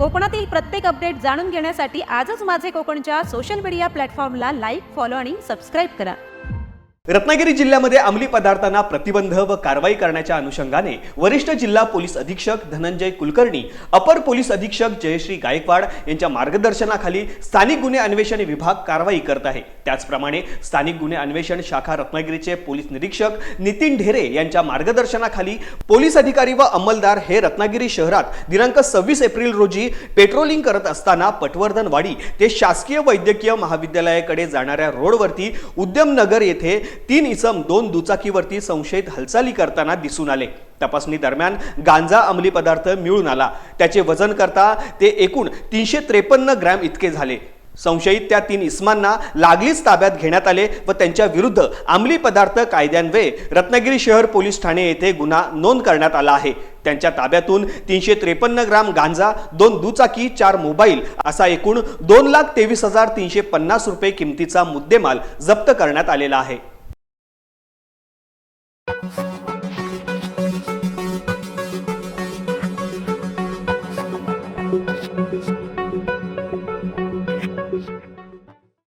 कोकणातील प्रत्येक अपडेट जाणून घेण्यासाठी आजच माझे कोकणच्या सोशल मीडिया प्लॅटफॉर्मला लाईक, फॉलो आणि सबस्क्राईब करा। रत्नागिरी जिल्ह्यामध्ये अंमली पदार्थांना प्रतिबंध व कारवाई करण्याच्या अनुषंगाने वरिष्ठ जिल्हा पोलीस अधीक्षक धनंजय कुलकर्णी, अपर पोलीस अधीक्षक जयश्री गायकवाड यांच्या मार्गदर्शनाखाली स्थानिक गुन्हे अन्वेषण विभाग कारवाई करत आहे। त्याचप्रमाणे स्थानिक गुन्हे अन्वेषण शाखा रत्नागिरीचे पोलीस निरीक्षक नितीन ढेरे यांच्या मार्गदर्शनाखाली पोलीस अधिकारी व अंमलदार हे रत्नागिरी शहरात दिनांक 26 एप्रिल रोजी पेट्रोलिंग करत असताना पटवर्धनवाडी ते शासकीय वैद्यकीय महाविद्यालयाकडे जाणाऱ्या रोडवरती उद्यमनगर येथे 3 इसम 2 दुचाकीवरती संशयित हालचाली करताना दिसून आले। तपासणी दरम्यान गांजा अंमली पदार्थ मिळून आला। त्याचे वजन करता ते एकूण 353 ग्रॅम इतके झाले। संशयित त्या 3 इसमांना लागलीच ताब्यात घेण्यात आले व त्यांच्या विरुद्ध अंमली पदार्थ कायद्यान्वये रत्नागिरी शहर पोलीस ठाणे येथे गुन्हा नोंद करण्यात आला आहे। त्यांच्या ताब्यातून 353 ग्राम गांजा, 2 दुचाकी, 4 मोबाईल असा एकूण 2,23,350 रुपये किमतीचा मुद्देमाल जप्त करण्यात आलेला आहे।